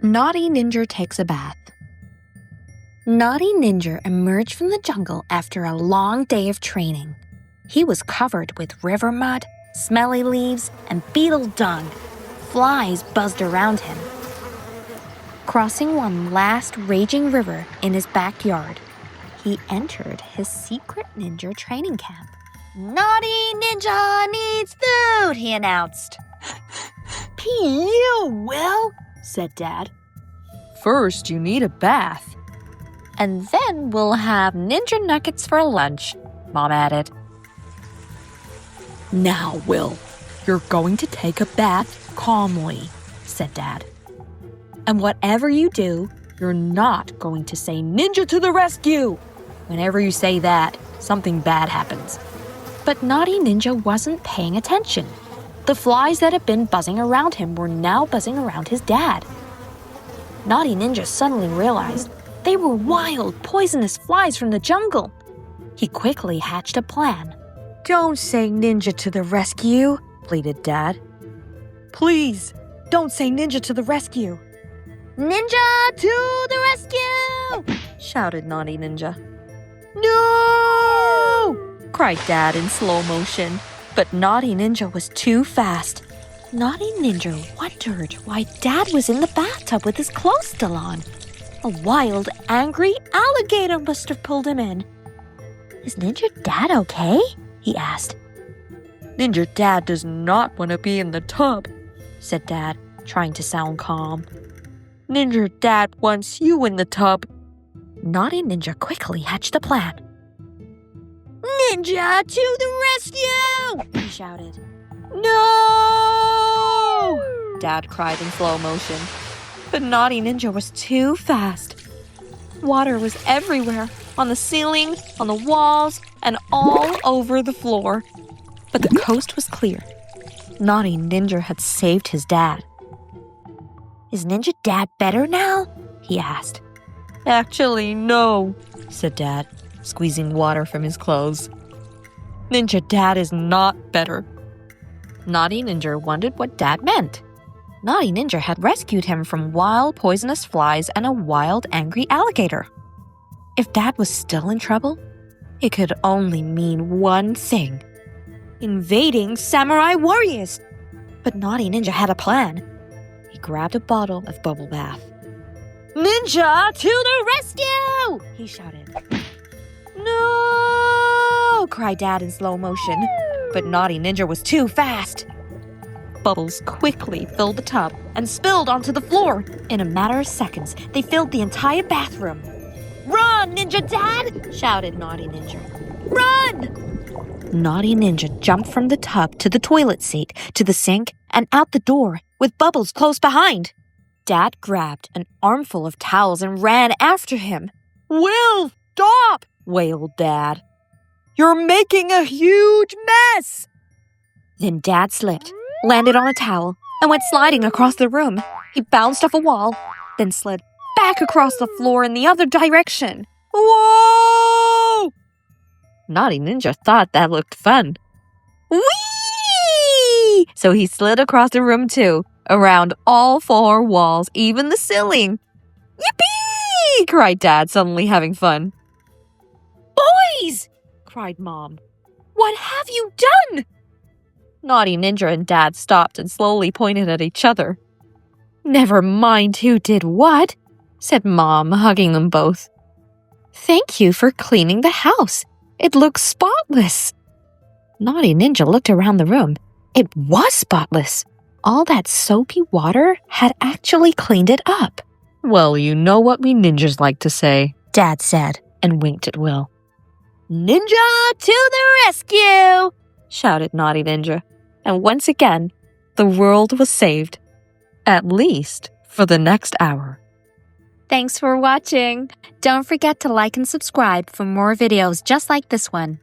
Naughty Ninja takes a bath. Naughty Ninja emerged from the jungle after a long day of training. He was covered with river mud, smelly leaves, and beetle dung. Flies buzzed around him. Crossing one last raging river in his backyard, he entered his secret ninja training camp. "Naughty Ninja needs food," he announced. "Phew, Will," said Dad. "First, you need a bath. And then we'll have ninja nuggets for lunch," Mom added. "Now, Will, you're going to take a bath calmly," said Dad. "And whatever you do, you're not going to say 'Ninja to the rescue!' Whenever you say that, something bad happens." But Naughty Ninja wasn't paying attention. The flies that had been buzzing around him were now buzzing around his dad. Naughty Ninja suddenly realized they were wild, poisonous flies from the jungle. He quickly hatched a plan. "Don't say 'Ninja to the rescue,'" pleaded Dad. "Please, don't say 'Ninja to the rescue.'" "Ninja to the rescue!" shouted Naughty Ninja. "No!" cried Dad in slow motion. But Naughty Ninja was too fast. Naughty Ninja wondered why Dad was in the bathtub with his clothes still on. A wild, angry alligator must have pulled him in. "Is Ninja Dad okay?" he asked. "Ninja Dad does not want to be in the tub," said Dad, trying to sound calm. "Ninja Dad wants you in the tub." Naughty Ninja quickly hatched a plan. "Ninja to the rescue!" he shouted. "No!" Dad cried in slow motion. But Naughty Ninja was too fast. Water was everywhere, on the ceiling, on the walls, and all over the floor. But the coast was clear. Naughty Ninja had saved his dad. "Is Ninja Dad better now?" he asked. "Actually, no," said Dad, squeezing water from his clothes. "Ninja Dad is not better." Naughty Ninja wondered what Dad meant. Naughty Ninja had rescued him from wild, poisonous flies and a wild, angry alligator. If Dad was still in trouble, it could only mean one thing: invading samurai warriors. But Naughty Ninja had a plan. He grabbed a bottle of bubble bath. "Ninja to the rescue!" he shouted. "No!" cried Dad in slow motion. But Naughty Ninja was too fast. Bubbles quickly filled the tub and spilled onto the floor. In a matter of seconds, they filled the entire bathroom. "Run, Ninja Dad!" shouted Naughty Ninja. "Run!" Naughty Ninja jumped from the tub to the toilet seat, to the sink, and out the door, with Bubbles close behind. Dad grabbed an armful of towels and ran after him. "Will, stop!" wailed Dad. "You're making a huge mess!" Then Dad slipped, landed on a towel, and went sliding across the room. He bounced off a wall, then slid back across the floor in the other direction. "Whoa!" Naughty Ninja thought that looked fun. Whee! So he slid across the room too, around all four walls, even the ceiling. "Yippee!" cried Dad, suddenly having fun. "Boys!" cried Mom. "What have you done?" Naughty Ninja and Dad stopped and slowly pointed at each other. "Never mind who did what," said Mom, hugging them both. "Thank you for cleaning the house. It looks spotless." Naughty Ninja looked around the room. It was spotless. All that soapy water had actually cleaned it up. "Well, you know what we ninjas like to say," Dad said, and winked at Will. "Ninja to the rescue!" shouted Naughty Ninja. And once again, the world was saved. At least for the next hour. Thanks for watching. Don't forget to like and subscribe for more videos just like this one.